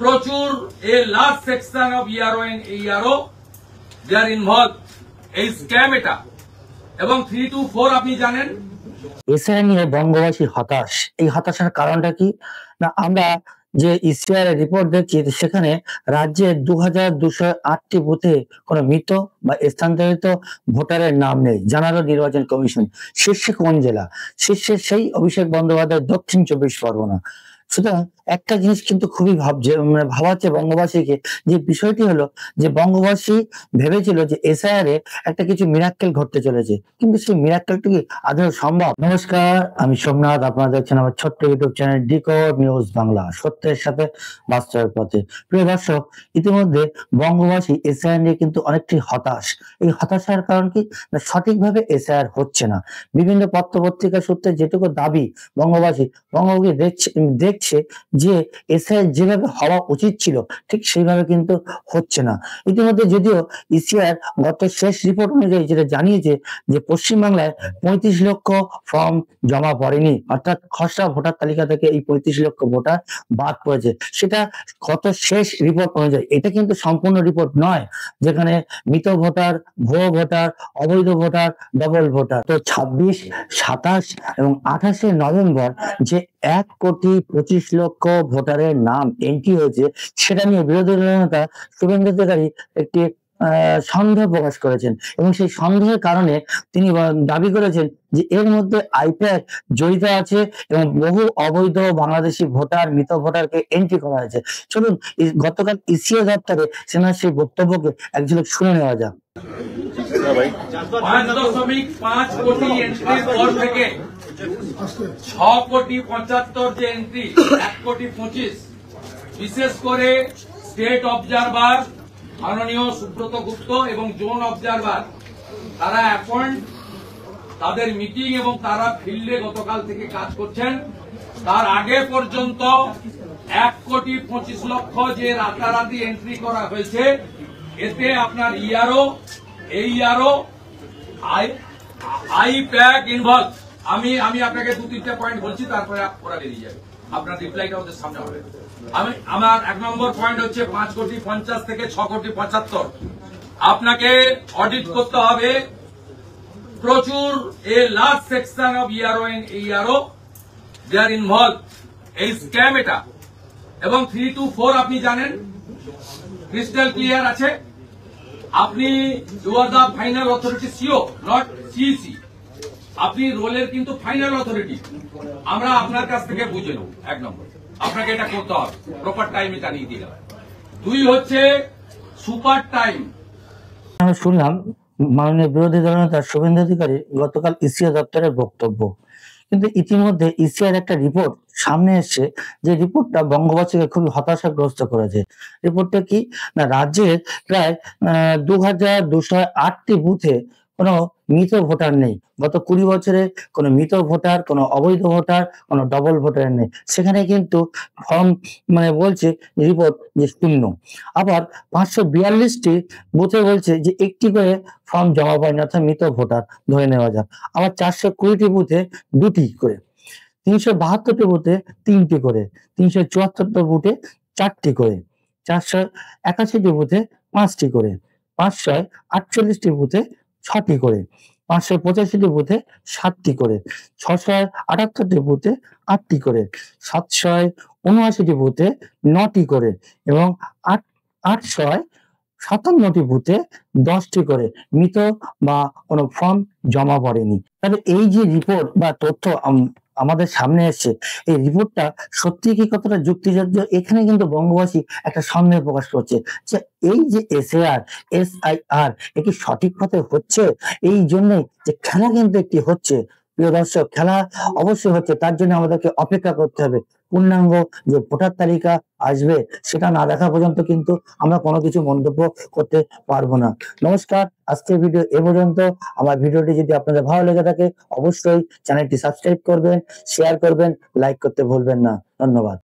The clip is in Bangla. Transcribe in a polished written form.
প্রচুর a large section of ERO and AERO they are involved এই স্ক্যাম এটা এবং 3 to 4 আপনি জানেন। এসআইআর নিয়ে বঙ্গবাসী হতাশ। এই হতাশার কারণটা কি না, আমরা যে ইসিআর রিপোর্ট দেখছি সেখানে রাজ্যের 2208টি বুথে কোনো মৃত বা স্থানান্তরিত ভোটারের নাম নেই, জানালো নির্বাচন কমিশন। শীর্ষে কোন জেলা? শীর্ষে সেই অভিষেক বন্দ্যোপাধ্যায়, দক্ষিণ 24 পরগনা। সুতরাং একটা জিনিস কিন্তু খুবই ভাবাচ্ছে বঙ্গবাসীকে, যে বিষয়টি হলো যে বঙ্গবাসী ভেবেছিল যে এসআইআর এ একটা কিছু মিরাক্কেল ঘটতে চলেছে, কিন্তু সেই মিরাক্কেলটি কি আদৌ সম্ভব? নমস্কার, আমি সোমনাথ, আপনারা দেখছেন আমার ছোট্ট YouTube channel decode news Bangla, সত্যের সাথে বাস্তবের পথে। প্রিয় দর্শক, ইতিমধ্যে বঙ্গবাসী এসআইআর নিয়ে কিন্তু অনেকটি হতাশ। এই হতাশার কারণ কি না, সঠিকভাবে এসআইআর হচ্ছে না। বিভিন্ন পত্র পত্রিকা সূত্রে যেটুকু দাবি বঙ্গবাসী দেখছে যে এসআইআর যেভাবে হওয়া উচিত ছিল ঠিক সেইভাবে কিন্তু হচ্ছে না। ইতিমধ্যে যদিও ইসিআর গত শেষ রিপোর্ট অনুযায়ী যেটা জানিয়েছে যে পশ্চিমবাংলায় 35 লক্ষ ফর্ম জমা পড়েনি, অর্থাৎ খসড়া ভোটার তালিকা থেকে এই 35 লক্ষ ভোটার বাদ পড়েছে। সেটা গত শেষ রিপোর্ট অনুযায়ী। এটা কিন্তু সম্পূর্ণ রিপোর্ট নয়, যেখানে মৃত ভোটার, ভুয়ো ভোটার, অবৈধ ভোটার, ডবল ভোটার। তো 26, 27 এবং 28শে নভেম্বর যে 1,25,00,000 ভোটারের নাম এন্ট্রি হয়েছে, সেটা নিয়ে বিরোধী দলনেতা শুভেন্দু অধিকারী একটি সন্দেহ প্রকাশ করেছেন এবং সেই সন্দেহের কারণে তিনি দাবি করেছেন যে এর মধ্যে আইপ্যাক জড়িত আছে এবং বহু অবৈধ বাংলাদেশি ভোটার, মৃত ভোটারকে এন্ট্রি করা হয়েছে। চলুন গতকাল ইসিআই দপ্তরে সেনার সেই বক্তব্যকে এক ঝলক শুনে নেওয়া যাক। 5.5 কোটি এন্ট্রির পর থেকে 6,75,00,000 যে এন্ট্রি, 1,25,00,000, বিশেষ করে স্টেট অবজারভার মাননীয় সুব্রত গুপ্ত এবং জোন অবজারভার তারা অ্যাপয়েন্ট, তাদের মিটিং এবং তারা ফিল্ডে গতকাল থেকে কাজ করছেন। তার আগে পর্যন্ত 1,25,00,000 যে রাতারাতি এন্ট্রি করা হয়েছে, এতে আপনার ইআরও, এইআরও, আইপ্যাক ইনভলভ। আমি আপনাকে 2-3টে পয়েন্ট বলছি, তারপরে ওরা বেরিয়ে যাবে, আপনার রিপ্লাইটা ওদের সামনে হবে। আমার 1 নম্বর পয়েন্ট হচ্ছে 5,50,00,000 থেকে 6,75,00,000 আপনাকে অডিট করতে হবে। প্রচুর a large section of ERO and AERO they are involve এই স্ক্যাম এটা এবং 3 to 4 আপনি জানেন, ক্রিস্টাল ক্লিয়ার আছে। আপনি you are the final authority, CEO not CEC, আপনি রোলের কিন্তু ফাইনাল অথরিটি। আমরা আপনার কাছ থেকে বুঝে নেব। 1 নম্বর, আপনাকে এটা করতে হবে, প্রপার টাইমে জানিয়ে দিলাম। 2 হচ্ছে সুপার টাইম। আমরা শুনলাম মাননীয় বিরোধী দলনেতা শুভেন্দু অধিকারী গতকাল ইসিআই দপ্তরের বক্তব্য, কিন্তু ইতিমধ্যে ইসিআর একটা রিপোর্ট সামনে এসছে, যে রিপোর্টটা বঙ্গবাসীকে খুবই হতাশাগ্রস্ত করেছে। রিপোর্টটা কি না, রাজ্যের প্রায় 2208টি বুথে কোনো মৃত ভোটার নেই। গত 20 বছরে কোনো মৃত ভোটার, কোনো অবৈধ ভোটার, কোনো ডবল ভোটার নেই। সেখানে কিন্তু ফর্ম বলছে রিপোর্ট যে শূন্য। আবার 542টি বুথে বলছে যে একটি করে ফর্ম জমা পায়নি, অর্থাৎ মৃত ভোটার ধরে নেওয়া যাক। আবার 420টি বুথে 2টি করে, 372টি বুথে 3টি করে, 374টি বুথে 4টি করে, 481টি বুথে 5টি করে, 548টি বুথে 6টি করে, 585টি বুথে 7টি করে, 678টি বুথে 8টি করে, 779টি বুথে 9টি করে এবং 857টি বুথে 10টি করে মৃত বা কোনো ফর্ম জমা পড়েনি। তবে এই যে রিপোর্ট বা তথ্য আমাদের সামনে এসছে, এই রিপোর্টটা সত্যি কি কতটা যুক্তিযুক্ত, এখানে কিন্তু বঙ্গবাসী একটা সন্দেহ প্রকাশ করছে যে এই যে এসআইআর এটি সঠিক পথে হচ্ছে। এই জন্যই যে খেলা কিন্তু একটি হচ্ছে। প্রিয় দর্শক, খেলা অবশ্যই হচ্ছে, তার জন্য আমাদেরকে অপেক্ষা করতে হবে। পূর্ণাঙ্গ যে ভোটার তালিকা আসবে সেটা না দেখা পর্যন্ত কিন্তু আমরা কোনো কিছু মন্তব্য করতে পারবো না। নমস্কার, আজকের ভিডিও এ পর্যন্ত। আমার ভিডিওটি যদি আপনাদের ভালো লেগে থাকে অবশ্যই চ্যানেলটি সাবস্ক্রাইব করবেন, শেয়ার করবেন, লাইক করতে ভুলবেন না। ধন্যবাদ।